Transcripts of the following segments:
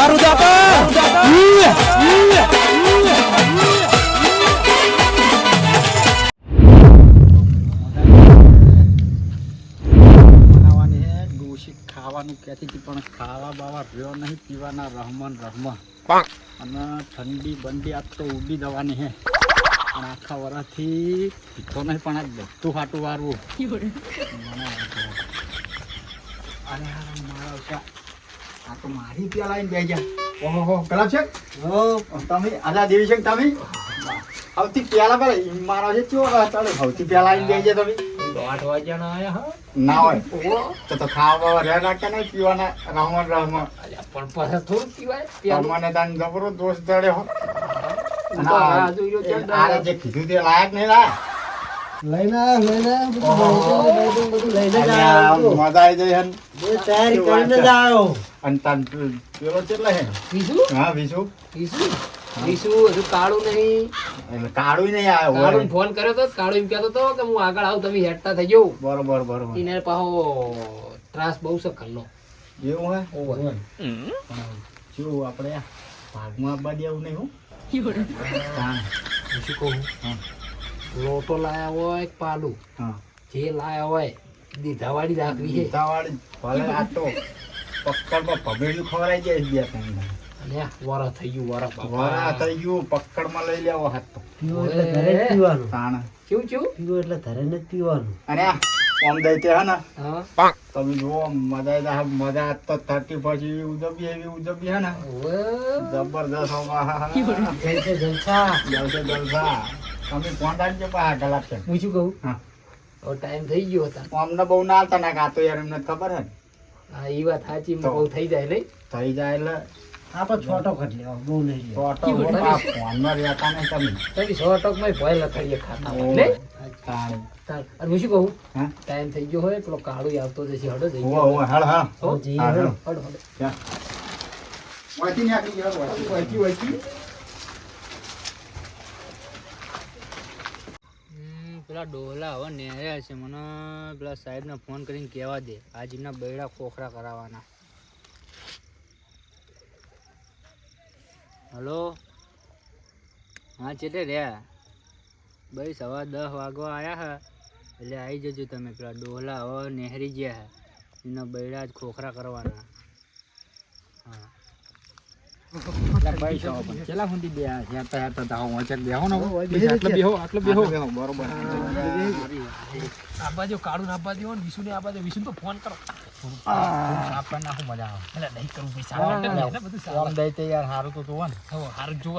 મારું ખાવાનું કહેતી હતી પણ ખાવા બાવા રહ્યો નહીં પીવાના રહમન અને ઠંડી બંડી આજ તો ઉડી જવાની હે પણ આખા વરસથી પીતો નહીં પણ આજ બધું હાટું વારવું અરે મારા આ તો મારી પ્યાલા આવીને બે ગયા ઓહો કલા છે તમે આજા દેવી છે તમે સૌથી પ્યાલા પેલા મારા છે ચો ચાલે સૌથી પ્યાલા આવીને બે ગયા તમે 8 વાગ્યાના આયા હા ના હોય તો ખાવા રહ્યા નાખે ને પીવાના રહમન પણ પછી થોડું પીવાય મને તાન જબરો દોષ દડ્યો આ જે કીધું તે લાયક નહીં લાય મજા આવી જાય તૈયારી કરીને જ આવ્યો અને તાન પેલો કેટલા હે વિસુ હજુ કાળું નહીં એટલે કાળું નહીં આવ્યો કાળું ફોન કર્યો તો કાળું એમ કહેતો હતો કે હું આગળ આવું તમે હેડતા થઈ જાવ બરોબર એને પાહો ત્રાસ બહુ છે ઘરનો એવું હે જો આપણે ભાગમાં આપવા દેવું નહીં હું શું કહું લોટો લાયા હોય પાલું જે લાયા હોય દીધાવાળી રાખવી છે દીધાવાળી ભલે આ તો પક્કડમાં ભમેડું ખવડાઈ જાય બે ત્રણ વરા થઈ ગયું પકડમાં લઈ લેવો હાથ તો પીવો એટલે ઘરે જ પીવાનું તાણ કેવું પીવો એટલે ઘરે જ પીવાનું અરે ઓમ દઈ તે હે ને તમે જો મજા તો 30 પછી ઉજબી હે ને જબરદસ્ત જલસા તમે ફોન રાખજો પા ગલાપ છે હું શું કહું હા ટાઈમ થઈ ગયો હતા અમને બહુ ના આવતા ના ગાતો યાર એમને ખબર હે હા એ વાત સાચી બહુ થઈ જાય નહીં થઈ જાય એટલે આપણે છોટો કરી લેવા બહુ નહીં છોટો ફોનમાં રહેતા નહીં તમે છોટોકમાં ભય લખાઈએ ખાતા ને અને હું શું કહું હા ટાઈમ થઈ ગયો હોય પેલો કાળું આવતો જશે હડો જઈ પેલા ડોહલા હવે નેહ્યા છે મને પેલા સાહેબને ફોન કરીને કહેવા દે આજ એમના બૈડા ખોખરા કરાવવાના હલો હા ચેટલે રહ્યા ભાઈ સવા 10 વાગવા આવ્યા હા એટલે આવી જજો તમે પેલા ડોહલા હવે નેહરી ગયા હા એના બૈડા જ ખોખરા કરવાના હા ભાઈ ચેલા સુધી બે હેતા બેહો ને આટલો બેહો બરોબર આ બાજુ કાળું ના આપવા દેવો ને વિશુને આપવા દે વિશુ તો ફોન કરો આપણને આખું મજા આવે એટલે નહીં કરવું પૈસા બધું દઈ તે યાર સારું તો જોવો ને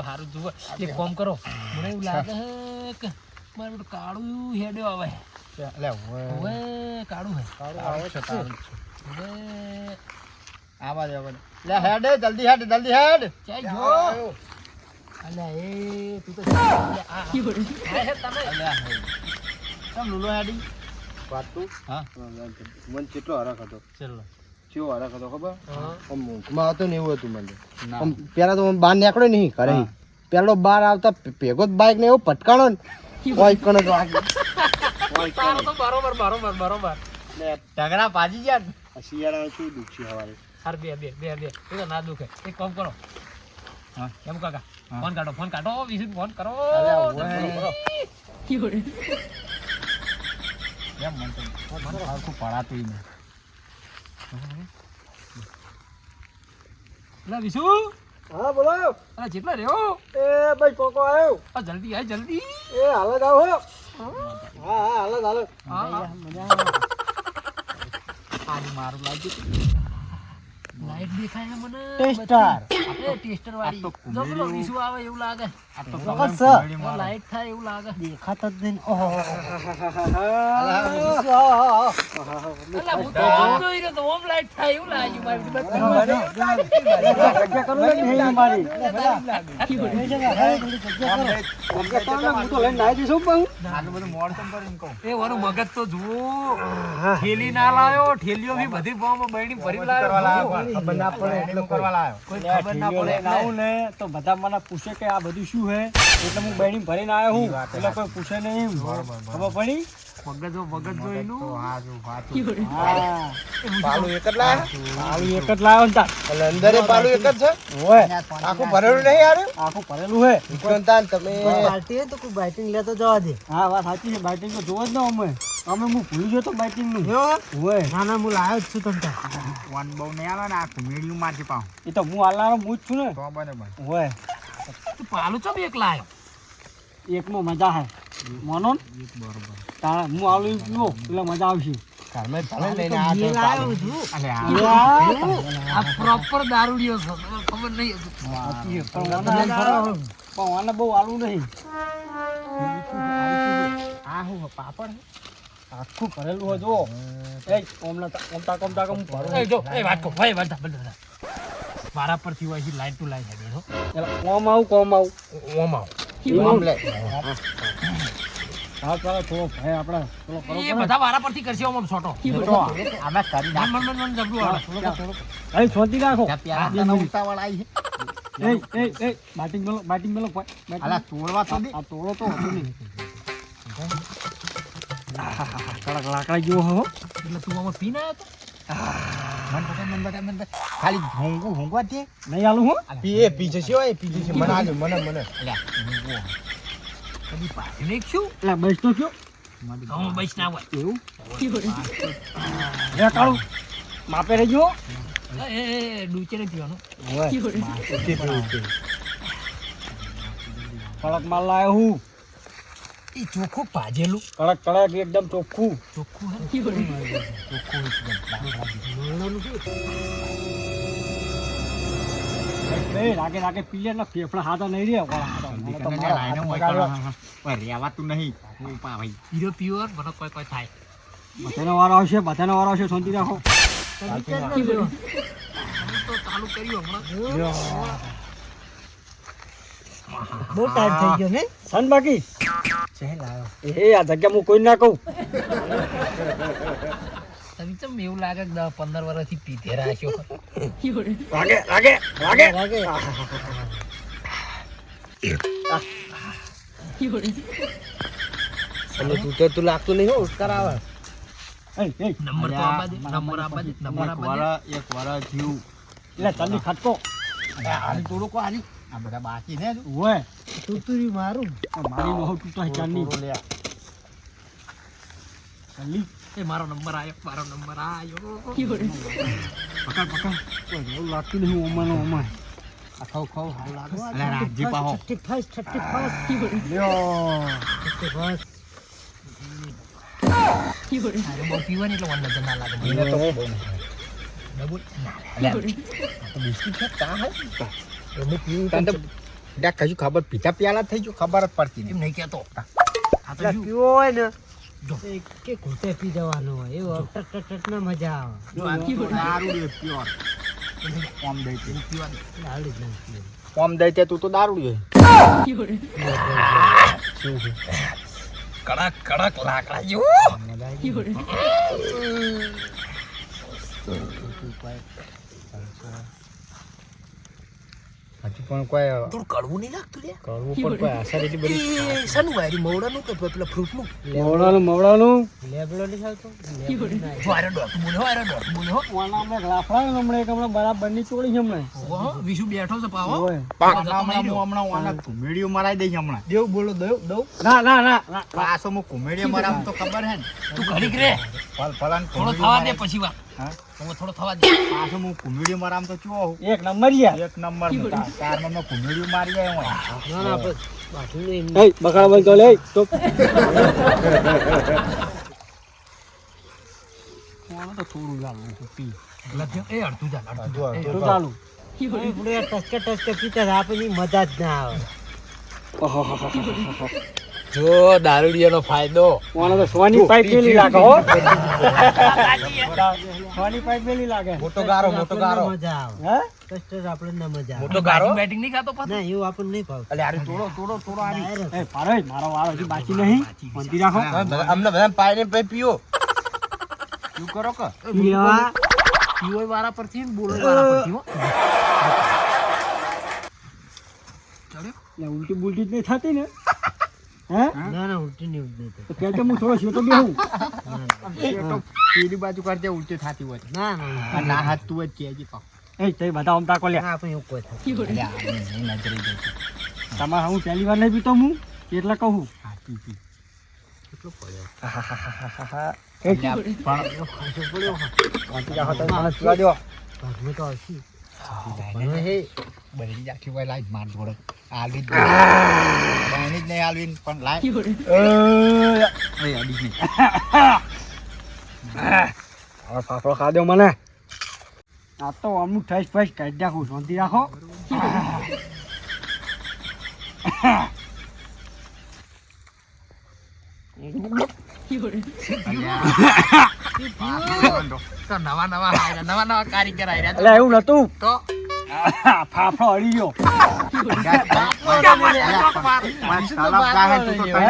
સારું જુઓ એક કામ કરો મને એવું લાગે કે મારે બધું કાળું હેડ્યો આવે એટલે હવે કાળું આવે છે હવે આવા દે લે હેડ જલ્દી હેડ ચાલ જો અલે એ તું તો આ તમે તમ લુલો હેડી પાટુ હા મન કેટલો હરખ હતો ચલો કેવો હરખ હતો ખબર માં હતો ને એવું હતું મને પેલા તો બહાર નીકળ્યો નહીં ઘરે પેલો બહાર આવતા ભેગો બાઈક ને એવો પટકાણો ને ઓય કણ તો બરોબર લે ઢગડા ભાજી ગયા ને શિયાળા શું દુખ છે હવારે હાર બે તો ના દુખે એક કામ કરો હા એમ કાકા ફોન કાઢો વિશુ ફોન કરો એમ મન તો આખું પડાતું ને લા વિશુ હા બોલો અરે જેટલા રહ્યો એ ભાઈ કોકો આવ્યો આ જલ્દી એ હાલત આવો હા હાલત મજા આજ મારું લાગ્યું લાઈટ દેખાય મને ટેસ્ટર વાળી જબલો વિશુ આવે એવું લાગે આ તો લાઈટ થાય એવું લાગે દેખાતો જ નહીં ઓહો અલા હું તો જોઈ રહ્યો તો ઓમ લાઈટ થાય એવું લાગ્યું મારી હું તો લઈને આવી જઈશું પણ આટલું બધું મોડ કેમ કરીને કહું એ વરું મગજ તો જુઓ ઠેલી ના લાયો ઠેલીઓ બી બધી બોમ્બ બૈણી ભરી લાયો ખબર ના પડે એટલો કરવા લાયો કોઈ ખબર ના પડે લાવું ને તો બધા મને પૂછે કે આ બધું શું હે એટલે હું બૈણી ભરીને આવ્યો હું એટલે કોઈ પૂછે નહીં ખબર પડી મગજ જોઈનું પાલું એક જ લાયા પાલું એક જ લાવ્યો ને તાર એટલે અંદરે પાલું એક જ છે ઓય આખું ભરેલું નહીં યાર આખું ભરેલું હે વિક્રમતાન તમે પાર્ટી હે તો કોઈ બાઇટિંગ લેતો જવા દે. હા વાત સાચી છે બાઇટિંગ તો જોવો જ ને અમે હું ભૂલી ગયો તો બાઇટિંગ નું એવું? ઓય ના ના હું લાવ્યો જ છું તમ તાર. વન બહુ નહીં આવે ને આ કુમેડિયું મારથી પાઉં એ તો હું હાલનારો હું જ છું ને તો બરાબર ઓય તું પાલું ચમ એક લાયો એકમાં મજા હે મોનો ને બરોબર તારા હું આલું પીવો એટલે મજા આવશે ઘરમાં ભલે લઈને તો મેં લાવ્યો છું. અલે આ પ્રોપર દારૂડિયો છે તમને ખબર નહીં હતી. પણ આને બહુ આલું નહીં આ હું પાપડ હે? આખું ભરેલું હોય જો એ ઓમતા હું ભરું એ જો એ વાત કહો ભાઈ વાત બધા મારા પરથી હોય છે લાઈન ટુ લાઈન હેડે હો એટલે કોમ આવું ઓમ આવ મામલે હા ચાલો થોડો ભાઈ આપણે થોડો કરો એ બધા મારા પરથી કરશે ઓમ છોટો આમાં કરી મન મન મન જબરું આવડે ભાઈ શાંતિ રાખો પ્યાલા ઉતાવળ આવી છે એ બાટિંગ મેલો અલા તોડવા તો દે આ તોડો તો હતો નહીં કડક લાકડા જેવો હો એટલે તું આમાં પીને આવ્યો મન બતા ખાલી હોંગવા દે નહીં આલું હું પીએ પી જશે ઓય પી જશે મને આજો મને કદી પાછી નહીં શું એટલે બસ તો કયો હું બસ ના હોય એવું રે કાળું માપે રહેજો એ ડૂચે ને પીવાનું કડક માલ લાયો હું એ ચોખ્ખું ભાજેલું કડક એકદમ ચોખ્ખું ચોખ્ખું હે રાગે પી લે ને ફેફડા હાથા નહીં રે રેવાતું નહીં ભાઈ પીરો પીવો મને કોઈ થાય બધાનો વારો આવશે શાંતિ રાખો તો ચાલુ કર્યું હમણાં બહુ ટાઈમ થઈ ગયો ને. સન બાકી છે લાવ્યો. એ આ જગ્યા હું કોઈ ના કહું તને ચમ એવું લાગે કે 10-15 વર્ષથી પીધે રાખ્યો લાગે અને તું લાગતું નહીં હો ઉસ્કાર આવે. નંબર તો આબા દે એક વાર જીવ એટલે ચાલી ખટકો આની થોડું કો આની આ બધા બાકી ને ઓય તુતુરી મારું. મારી બહુ તૂટા ચાની ચાલી એ મારો નંબર આવ્યો પકડ એવું લાગતું નહીં ઓમાન આ ખાવ હાલ લાગે અલે રાખજી પાહો 35 લ્યો 35. અરે બહુ પીવાની એટલે મને નજર ના લાગે એને તો બહુ ડબલ બિસ્કિટ છે તા હે અમે પીવું તને તો ડાક કશું ખબર પીતા પ્યાલા થઈ ગયો ખબર જ પડતી એમ નહીં કહેતો આ તો એટલે શું? પીવો હોય ને જો. કે ઘૂંટે પી જવાનું હોય એવું ટક ના મજા આવે. જો આ પીવો ને. દારૂ દે પ્યોર કોમ દઈ તે પીવાની એટલે આવડી જ નહીં પીવું. કોમ દઈ તે તું તો દારૂ દે કડક લાકડા જેવું હજુ પણ કોઈ થોડું કડવું નહીં લાગતું લે કરવું પણ કોઈ અસર એટલી બધી એ શાનું વાયરી મવડાનું કે પેલા ફ્રૂટનું મવડાનું લેબડો નહીં ખાતો. જો આરે ડોટ બોલે હો ઓનામાં લાફડા હમણાં બરાબરની ચોળી છે હમણાં ઓહો વિશુ બેઠો છે પાહો ઓય હમણાં ઓના કોમેડીઓ મરાઈ દઈ હમણાં દેવ બોલો દઉં ના પાછો હું કોમેડીઓ મરાવ તો ખબર હે ને તું ઘડીક રે ફલાન થોડો થવા દે પછી વાત હા થોડો થવા દે પાછો હું કોમેડીઓ મરામ તો ચો એક નંબર યાર એક નંબર કારમાં મેં કોમેડીઓ મારી આવ્યો ના ના આપણે બાકી નહીં. એ બકરા બોલ તો લે તો થોડું ચાલુ પી લખ્યો એ અડધું ચાલ તો ચાલુ આપણે ટચકે પીતા હતા, આપણને મજા જ ના આવે. જો દારૂડિયાનો ફાયદો ઓનો તો સોની પાઇપ મેલી લાગે હો સોની પાઇપ મેલી લાગે મોટો ગારો મજા આવે. હે કસ્ટર આપણે ના મજા આવે. મોટો ગારો બેટિંગ નહીં ખાતો પાછો ના એવું આપણને નહીં ભાવ. અલે આરે તોડો આરી એ પારો મારો વારો હજી બાકી નહીં શાંતિ રાખો અમને બધા પાઈને પી પીઓ શું કરો કે પીવા પીઓય વાળા પરથી ને બોલો વાળા પરથી હો ચડ્યો એટલે ઉલટી બુલટી જ નહીં થતી ને હે ના ના ઉલટી નહીં ઉડતી તો કે હું થોડો શેટો બેહું તો પેલી બાજુ કરજે ઉલટી થતી હોય ના ના ના હાથ તું જ કહેજે પાછો. એ તે બધા આમ તાકો લે આપણે એવું કોઈ થાય નજરે જતી. તમારે હું પહેલી વાર નહીં પીતો હું એટલે કહું હા પી પી. કેટલો પડ્યો એ પણ ખાસો પડ્યો વાંચી રાખો તમે મને પીવા દો ભાગમાં તો હશે હે બધી આખી હોય લાઈ માર જોડે આલવી જ નહીં આલવી પણ લાઈ અડી નહીં. હવે ફાફડો ખા દો મને આ તો અમુક ઠસ ફસ કાઢી નાખું શાંતિ રાખો તો નવા કારીગર આવ્યા એટલે એવું નતું તો ફાફડો અડી ગયો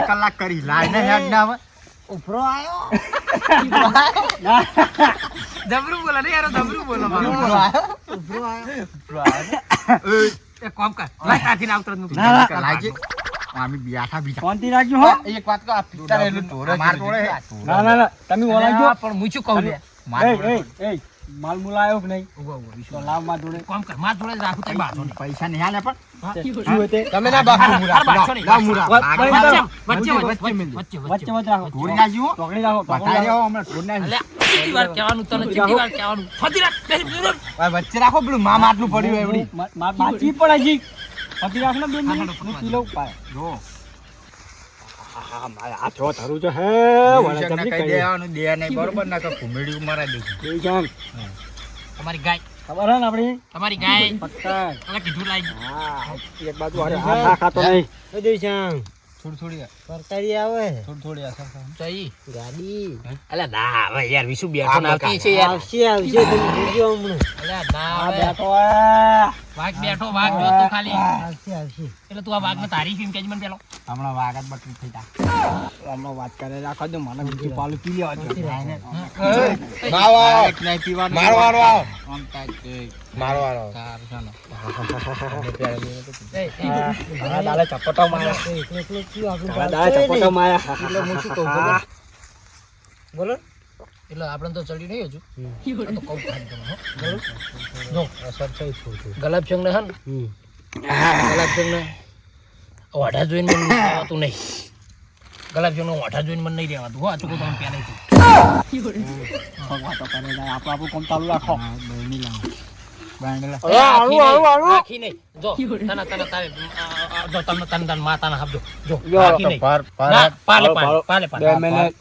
કલાક કરી લાઈ ને હેડ ના આવે. ઉભરો આવ્યો જબરું બોલો ને યાર જબરું બોલો ઉભરો આવ્યો એક કામ કર લાઈ કાથી ના આવતર ના, ના. લાગી આમી બેઠા બીજા શાંતિ રાખજો હો એક વાત કહો આ પિક્ચર એનું માર જોડે ના ના ના તમે ઓલાજો પણ હું શું કહું લે માર એ એ માલ મુલા આવ્યો કે નહીં ઉભો તો લાવ માં જોડે કામ કર માર જોડે જ રાખું તઈ બાજો પૈસા નહીં હાલે પણ શું હતે તમે ના બાપુ મુરા લાવ મુરા વચ્ચે વચ્ચે વચ્ચે વચ્ચે રાખો ઢોરી ના જીવો ટોકડી રાખો બતાઈ રહ્યો હમણાં ઢોર ના કેટલી વાર કહેવાનું તને કેટલી વાર કહેવાનું ફરી રાખ વચ્ચે રાખો પેલું મા માટલું પડ્યું એવડી બાચી પડે જી પતિ રાખ ને બેન હું કિલો પાય જો હા મારે આ છો ધરું છે હે વળે કઈ જબરી કરી દેવાનું દે નહીં બરોબર ના કે ઘુમેડી મારા દે એ જાન તમારી ગાય ખબર હે ને આપણી તમારી ગાય પક્કા અલા કીધું લાગી હા એક બાજુ અરે આ ખાતો નહીં એ દેશાંગ થોડી થોડી સરકારી આવે થોડી અસર જઈ ગાડી અલા ના હવે યાર વિશુ બેઠો નાવતી છે યાર આવશે આવશે તમે જોજો હમણાં અલા ના આ હવે બેઠો વાઘ બેઠો વાઘ જો તું ખાલી આવશે આવશે એટલે તું આ વાઘને તારીફ એમ કેજ મને પેલો હમણાં વાગત બટરી થઈ જા હમણાં વાત કરે રાખો દો મને બીજું પાલું પી લેવા દો મારવાનો આવ મારવાનો આ દાલે ચપટો માર્યા એકલો એકલો થયું આપણું આ બાપ દાલે છે ચપટો ને. માર્યા એટલે હું શું કહું ખબર? બોલો એટલે આપણે તો ચડી નહીં હજુ આ તો કઉ ખાઈ તમે હો જો અસર થઈ થોડું ગલાબજંગ ને હન ગલાબજંગ ને ઓઢા જોઈને મને રહેવાતું નહીં ગલાબજંગ નો ઓઢા જોઈને મને નહીં રહેવાતું હો આ ચૂકો તમે પહેલાથી વાતો કરે જાય આપણું આપણું કામ ચાલુ રાખો રાખી નહીં જો તને તને તારે જો તમને તને તને માતાના આપજો જો રાખી નહીં ના પાલે પાલે પાલે બે પાલે મિનિટ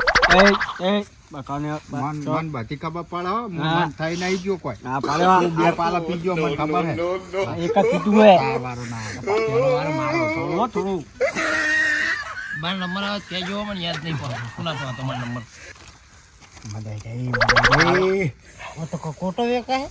એ બકાને મન બધી ખબર પડે હો હા. મન થઈ નહીં ગયો કોઈ ના પાલે બે પાલા પી ગયો મને ખબર હે એક જ પીટું હે આ વારો ના આવે. પેલો વારો મારો થોડું થોડું મારો નંબર આવે કહેજો મને યાદ નહીં પડે કોના પર તમારો નંબર આ તો કોટો વેકા હે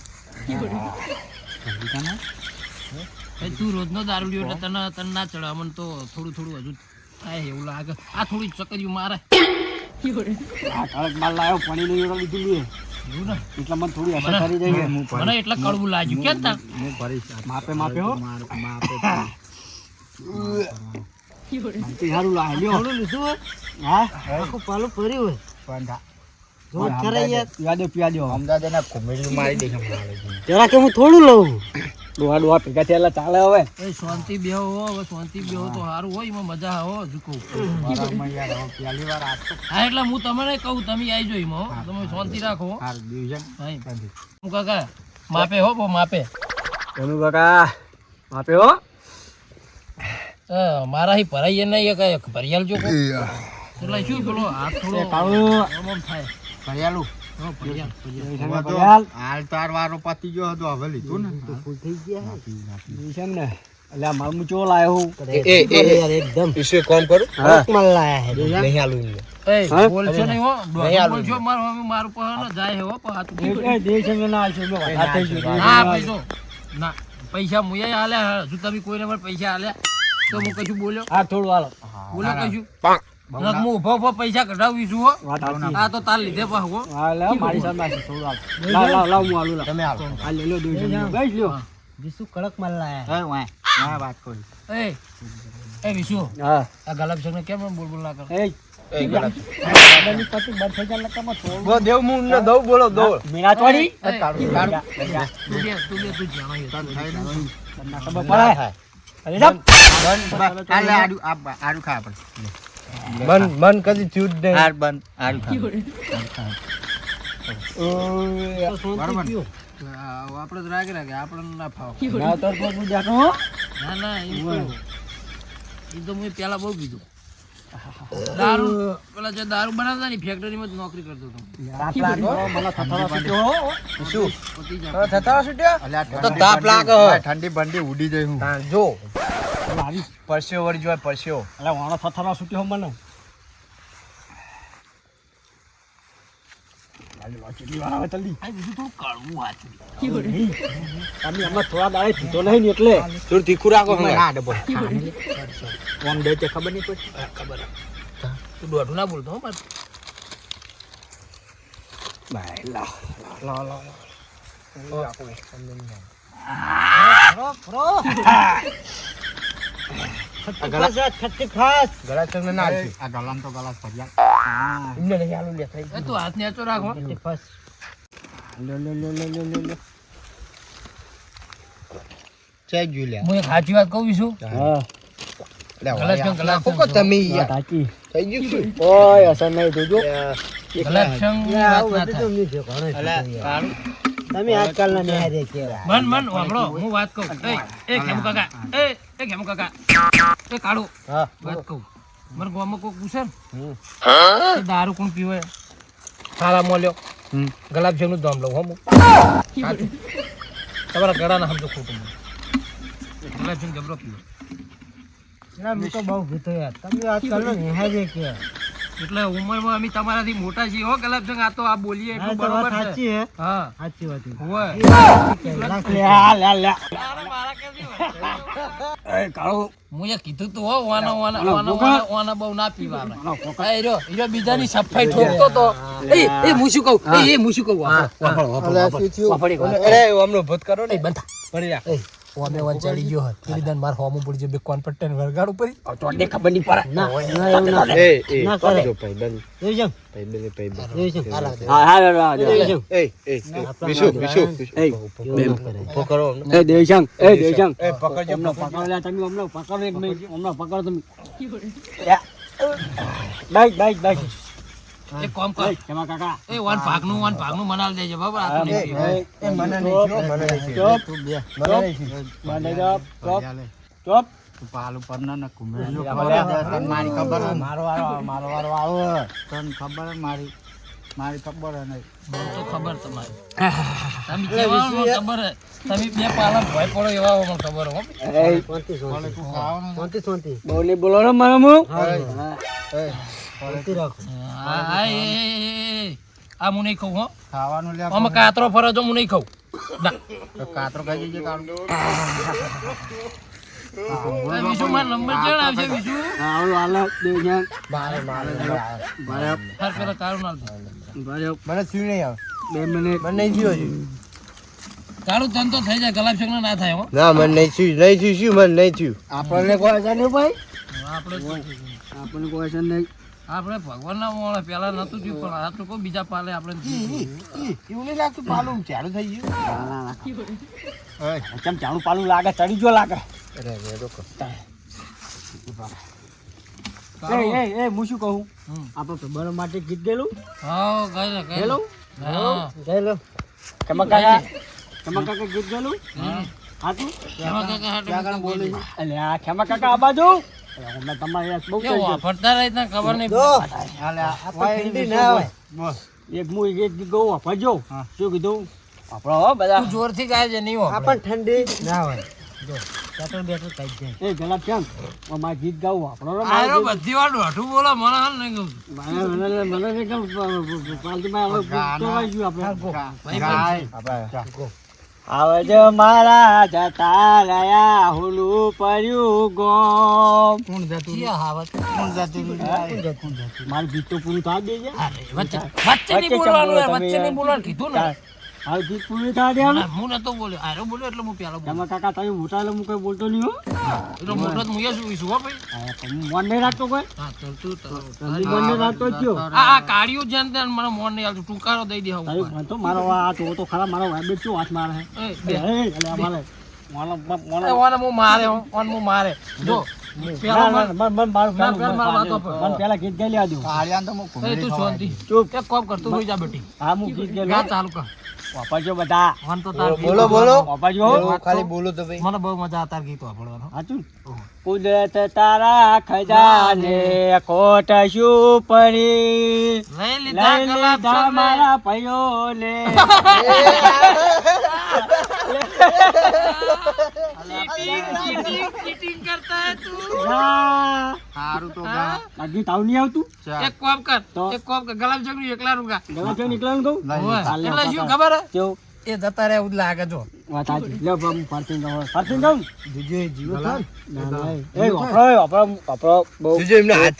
ભાઈ તું રોજનો દારૂ લ્યો એટલે તને તને ના ચડે અમને તો થોડું થોડું હજુ થાય એવું લાગે આ થોડી ચકરીયું મારે આ કડક માલ લાવ્યો પાણી નહીં લીધું લે એવું ને એટલે મને થોડી અસર કરી જાય છે. મને એટલે કડવું લાગ્યું કેમ તા હું ભરીશ માપે માપે હો માપે તે સારું લાવે લ્યો થોડું લીધું હોય હા આખું પાલું ભર્યું હોય પણ જો ખરા યાર પીવા દો અમદાવાદ એના ઘુમેડી મારી દે મારે જરા કે હું થોડું લઉં ડોહા ડોહા ભેગા થયા એટલે ચાલે હવે એ શાંતિ બેહો હો હવે શાંતિ બેહો તો સારું હોય એમાં મજા આવે હો હજુ કહું બરાબર યાર હવે પહેલી વાર આ તો હા એટલે હું તમને કહું તમે આવી જો એમાં હો. તમે શાંતિ રાખો હો. હાર ડિવિઝન હા હું કાકા માપે હો બહુ માપે એનું કાકા માપે હો મારા હી ભરાઈએ નહીં કઈ ભરિયાલ જો એટલે શું પેલો હાથ થોડો આમ આમ થાય ભરિયાલું હો, ભરિયાલ ભરિયાલ. ભરિયાલ. હાલ તાર વારો પતી ગયો હતો હવે લીધું ને ફૂલ થઈ ગયા છે ને એટલે આ માલ મૂચો લાયો હું યાર એકદમ હા માલ લાયા હે એ હા? બોલશો નહીં હો બોલશો મારું પર ને જાય હે હો પણ હાથ દેશ ના આવશે મેં વધારે થઈ ગયું ના પૈસો ના પૈસા મુએ આલ્યા હજુ તમે કોઈને પણ પૈસા આલ્યા તો હું કશું બોલ્યો હા થોડું હાલો બોલ્યો કશું હું ઉભો ઉભો પૈસા કઢાવીશું હો વાત સાચી. આ તો તાર લીધે પાછું હો હા લે મારી સામે નાખી થોડું હાલ લાવ લાવ લાવ હું હાલું લાવ તમે હાલો હા લે લો દેશ બેસ લ્યો જીસુ કડક માલ લાયા હે વાય હા વાત કહું એ વિશુ હા આ ગલાબ ને કેમ બોલ ના કર એ એ ગલત દાદાની પતિ બંધ થઈ જાય લકામાં થોડું બો દેવ હું ને દઉં બોલો દો મીના ચોરી કાઢું તું જાણો ખબર પડે અરે જપ આલે આડું ખા આપણે મન કદી ચૂટ દે આર બન આડું ખા બરાબર આપણે જ રાગે આપણને ના ફાવ ના તો તું જાતો ના એ તો મેં પેલા બહુ પીધું દારૂ પેલા જે દારૂ બનાવતા ને ફેક્ટરીમાં જ નોકરી કરતો હતો તાપ લાગો મને થથરો છૂટ્યો શું પતી જાય થતા છૂટ્યો તો તાપ લાગે ઠંડી બંડી ઉડી જાય હું જો મારી પરસ્યો વળી જોય પરસ્યો એટલે વાણો થથરો છૂટ્યો મને કેટલી વાર આવે જલ્દી આ બીજું થોડું કડવું વાંચું તમે હમણાં થોડા દાડે પીધો નહીં ને એટલે થોડું તીખું રાખો હા ડબો ઓમ દે તે ખબર નહીં પડી ખબર તું દોઢું ના બોલતો હો મારે ભાઈ લા લા લા ગળા ચંદ ના આ ગલામ તો ગલાસ ભર્યા ઇમને લઈ આલું લે થઈ તું હાથ નેચો રાખો લો લો લો લો લો લો ચેક જોઈ લે હું એક સાચી વાત કહું છું હા ગલાબ કોકો તમે યાર તાકી થઈ ગયું શું ઓય અસર નહીં જોજો ગલાબ વાત ના થાય તમે આજકાલના ન્યાય કેવા મન વાપરો હું વાત કહું એ ખેમુ કાકા એ ખેમુ કાકા એ કાળુ હા વાત કહું મને ગામમાં કોઈ પૂછે ને કે દારૂ કોણ પીવે સારા મોલ્યો ગલાબ નું દામ લઉં હું તમારા ગળાના સમજો ખોટું ગલાબ જબરો પીવે ના હું તો બહુ ભૂતો યાર તમે આજકાલના ન્યાય કેવા એટલે ઉંમરમાં અમે તમારાથી મોટા છીએ હો ગલાબ આ તો આ બોલીએ એટલું હા, તો વાત બરોબર છે સાચી હે હા સાચી વાત છે. હોય એ કાળો હું એ કીધું તું હો વાના બહુ ના પીવા હીરો બીજાની સફાઈ ઠોકતો તો એ હું શું કહું એ હું શું કહું અરે અમનો ભૂત કરો ને બંધા પડી રાખ ઓમે વન ચડી ગયો હતો પેલી દાન માર હોમું પડી ગયો બે કોન્ફિડન્ટ વરગાડ ઉપર તોડને ખબર નહીં પડે ના એવું ના કરે. એ ના કરે. જો ભાઈ બન જોઈ જાઓ. ભાઈ બન જોઈ જાઓ. હા હા જોઈ જાઓ. એ વિશુ એ એવું ના કરે. પકડો એ દેશંગ એ પકડજો હમણાં પકડો લે તમે હમણાં પકડો એક મિનિટ હમણાં પકડો તમે બાઈક એક કામ કર કેમાં કાકા એ વન ભાગનું મનાલ દેજે બરાબર આ તો નહીં પીવે. એ મને નહીં જો મને નહીં ચોપ તું બે મને નહીં મને ચોપ ચોપ તું પાલ ઉપર ના કુમેલું તને મારી ખબર હે મારો વારો આવો તને ખબર હે મારી ખબર હે નહીં બહુ તો ખબર તમારી તમે કેવા ખબર હે તમે બે પાલા ભય પડો એવા મને ખબર હો શાંતિ, શાંતિ. શાંતિ, શાંતિ. બહુ નહીં બોલો ને મને હું શાંતિ રાખો. આ હું નહીં ખાઉં હો ખાવાનું લે આમાં કાતરો ફરે જો હું નહીં ખાઉં ના તો કાતરો ખાઈ જજે કામ વિશુ મારો નંબર ચેડ આવશે વિશુ આવો હાલ દેશંગ મારે હાર પેલા કાળું ના ભાઈ મને થયું નહીં આવે 2 મિનિટ મને નહીં થયું હજી કાળું તન તો થઈ જાય ગલાબ શંકર ના થાય હો ના મને નહીં થયું મને નહીં થયું આપણને કોઈ અસર નહીં ભાઈ આપણે આપણને કોઈ અસર નહીં આપણે ભગવાનના મોળે પેલા નતું થયું પણ આ તો કોઈ બીજા પાલે આપણે એવું નહીં લાગતું પાલું ચાલુ થઈ ગયું કેમ ચાણું પાલું લાગે ચડી જો લાગે અરે વેડો કર એ હું શું કહું હમ. આપણે પ્રબળ માટે ગીત ગયેલું હા ગયેલો ગયેલું હા જઈ લો. કમા કાકા ગીત ગયેલું હાથું એમાં કાકા હાટે મૂકો ગયેલું. એટલે આ ખેમા કાકા આ બાજુ હમણાં તમારે યાર બહુ થઈ કેવું ગયું. વાપરતા રહી તને ખબર નહીં જો. હાલે આ તો ઠંડી ના હોય. એક હું એક ગીત ગયું વાપરજો શું કીધું આપણો હો બધા તું જોરથી ગાય છે નહીં આ વાપરે. પણ ઠંડી ના હોય. જો પેટ્રોલ બેટ્રોલ કાઢી જાય. એ ગલાબ ચંદ મારા ગીત ગાવું આપણો આયરો બધી વાર દોઢું બોલો મને હાલ નહીં કહું મને એકદમ પાલતીમાં હવે તોવાઈ ગયું આપણે આવે છે મારા જતા રહ્યા હુલું પડ્યું ગોમ કોણ જતું જીયા હાવત. કોણ જતું મારું ગીત તો પૂરું થવા દેજે અરે, વચ્ચે નહીં બોલવાનું યાર, વચ્ચે નહીં બોલવાનું કીધું ને હાલ ગીત પૂરી થવા દે હાલો. હું નતો બોલ્યો આરો બોલ્યો એટલે હું પેલો બોલ્યો એમાં કાકા તમે મોટા એટલે હું કઈ બોલતો નહીં હો. એટલે મોટો તો હું શું છું હો ભાઈ હા, તો હું મન નહીં રાખતો કોઈ. હા ચાલ તું જલ્દી મન નહીં રાખતો જ થયો. આ કાળિયો જેમ તેમ મને મોન નહીં આવતું ટૂંકારો દઈ દે હવે તારી મને તો મારો આ તો ખરા મારો વાઈબ શું હાથ મારે હે. બે. એટલે અમારે એ ઓને હું મારે ઓન હું મારે જો પેલો મને પેલા ગીત ગાઈ લેવા દો. કાળિયાને તો હું એ ઘૂમેલી તું ખવડાવી. શાંતિ ચૂપ એક કોમ કરતું હોઈ જા બેટી હા હું ગીત ગાઈ ગા લઉં. ચાલુ કર વાપરજો બધા મન તો તાર ગીત બોલો, બોલો. વાપરજો એવું ખાલી બોલો તો ભાઈ. મને બહુ મજા આવે તાર ગીત વાપરવાનો સાચું કુદરત તારા ખજાને ખોટ શું પડી લઈ લીધા લઈ કલાબ લીધા સૌને. મારા ભાઈઓને ચીટિંગ કરતા હે તું ના, સારું તો હા? આ ગીત આવું નહીં આવતું ચાલ. એક કોમ કર તો? એક કોમ કર ગલાબ જગડી એકલા રૂગા ગમે તે નીકળવાનું કહું લઈ હોય. ચાલ, એટલે લે, શું કાકા. ખબર હે કેવું એ જતા રહે એવું જ લાગે જો વાત સાચી લે હું ફરતી જાઉં ફરતી જાઉં જીજુ એ જીવો ના, થાય ના, ના, એ વાપરો બહુ જીજુ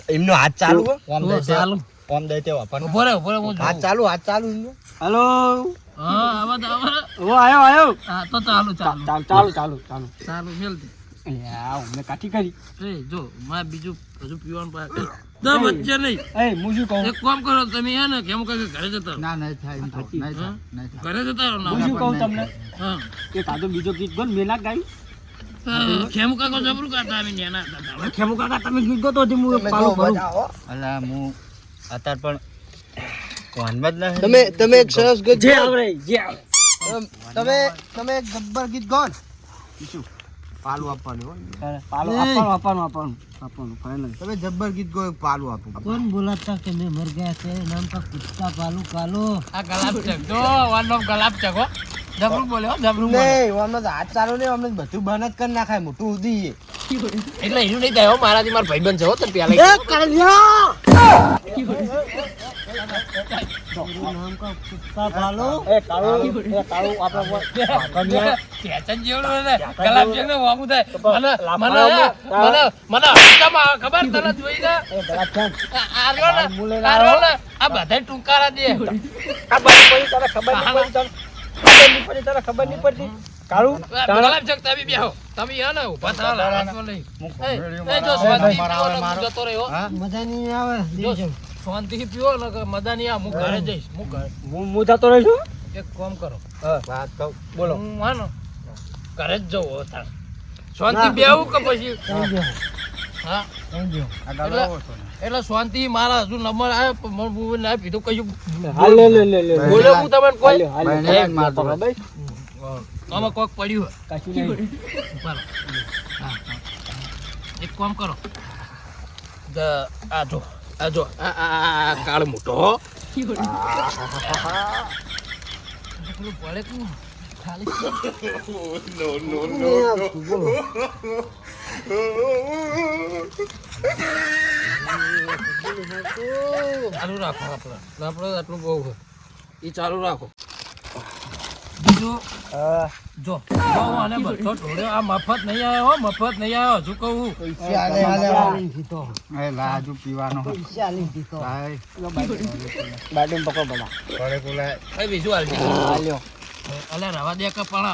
એમનો હાથ ચાલુ હો. ઓમ ઓ, દઈ તે ચાલુ ઓમ દઈ તે વાપરનો. ઉભો રે હું હાથ જોઉં. ચાલુ એમનો. હેલો હા આવા આવા ઓ આવ્યો હા તો ચાલુ ચાલુ ચાલુ ચાલુ મેલ દે અમને કાઠી કરી એ જો મારે બીજું હજુ પીવાનું પાછું તો વચ્ચે નહીં એ હું શું કહું એક કામ કરો તમે હે ને કેમ કે ઘરે જતા રહો. ના નહીં થાય એમ તો. નહીં થાય, હા? નહીં થાય. ઘરે જતા રહો હું શું ના કહું તમને હા એ કાદો બીજો ગીત ગો મેં ના ગાયું ખેમ કાકો જબરું કાઢતા અમે નેના હતા ખેમુ કાકા તમે ગીત ગો તો હું તમે પાડું જો ભરું. બજાવો. અલા હું અત્યારે પણ વાનમાં જ નહીં. તમે એક સરસ ગીત જે આવડે જે આવડે તમે એક ગબ્બર ગીત ગાઓ ને. શું પાલું આપવાનું હો. પાલો આપવાનું ફાઇનલ તમે જબ્બર ગીત ગાઓ એક પાલું આપું. कौन बोला था कि मैं मर गया थे नाम का कुत्ता पालू कालो આ ગલાબ ચક જો વન ઓફ ગલાબ ચક હો જબરું બોલ્યો જબરું બોલ્યો નહીં અમને તો હાથ ચાલુ નહીં અમને બધું બંધ જ કરી નાખાય મોટું ઉદી એટલે એનું નહીં થાય હો મારાથી મારા ભાઈબંધ છે હો તો પેલા नाम का कुत्ता पालो ए काळू आपला ખેંચન જેવડું ને ગલાબ ચક ને વાગું થાય મને હલકામાં આવે ખબર તને જોઈને આ રહ્યો ને આ બધાય ટૂંકારા દે આ બાજુ પડી તને ખબર નહીં પડતી કાળુ ગલાબ ચક તમે બેહો તમે હે ને ઊભા થાવ હાથમાં લઈ એ જો શાંતિ પીવો ને હું જતો રહ્યો મજા નહીં આવે જો શાંતિથી પીવો ને કે મજા નહીં આવે હું ઘરે જઈશ હું ઘરે હું જતો રહી છું એક કામ કરો વાત કહું બોલો હું માનો ઘરે જ જવું હવે તાર શાંતિ બેહું કે પછી હા આ ગાળો ઓછો ને. એટલે શાંતિ મારા હજુ નંબર આવ્યો પણ મને ના પીધું કશું હાલ લે બોલ્યો હું તમને કોઈ ભાઈને માર દો. આમાં કોક પડ્યું હોય કશું નહીં ઉભા રહો. હા, હા. એક કામ કરો આ જો આ કાળ મોટો હો. પેલું પડે કેમ? ખાલી ચાલુ રાખો આપણે આટલું બહુ છે એ ચાલુ રાખો બીજું જો અને બધો ઢોળ્યો આ મફત નહીં આવ્યો હો મફત નહીં આવ્યો હજુ કહું એ લાજુ પીવાનો લાય. બાટું પકડ બડા ઘરે બોલાય. કઈ બીજું હાલજો હાલ્યો અલે રવા દે કે પણ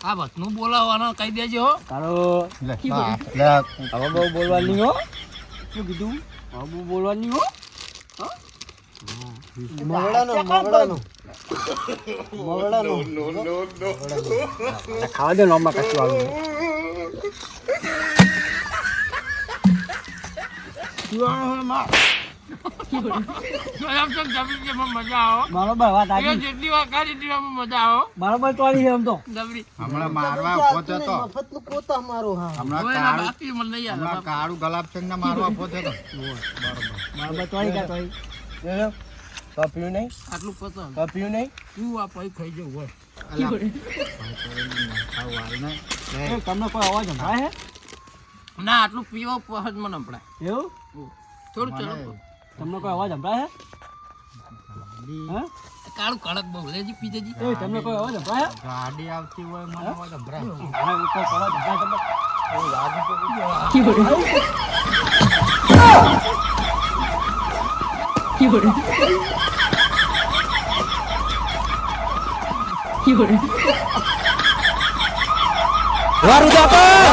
આ બધું બોલાવવાનો કહી દેજો હો કાળો લે, બા, લે. હવે બહુ બોલવાની હો શું કીધું હવે બહુ બોલવાની હો મવડાનો ખાવા દે નોમાં કશું આવ્યું એમ તો જબરી જેમાં મજા આવો બરોબર વાત એ આવી જેટલી વાર કાઢી એટલી વારમાં મજા આવો બરોબર તો આવી છે એમ તો જબરી હમણાં મારવા ઉભો થયો તો. હમણાં હવે એના કાળું- બાકી મને નહીં આવે હમણાં કાળું ગુલાબચંદ ને મારવા ઉભો થયો તો. બરોબર તો આવી ગયા તો આવી પીવું નહીં આટલું પસંદ પીવું નહીં તું આ પછી ખાઈ જવું હોય એ, તમને કોઈ અવાજ સંભળાય ના આટલું પીવો પછી જ મને સંભળાય હે એવું થોડું ચલો તમને કોઈ અવાજ સંભળાય હે કાળું કડક બહુ લેજી પી જજી એ તમને કોઈ અવાજ સંભળાય ગાડી આવતી હોય મને અવાજ સંભળાય. હા કોઈ અવાજ સંભળાય વારું દાકા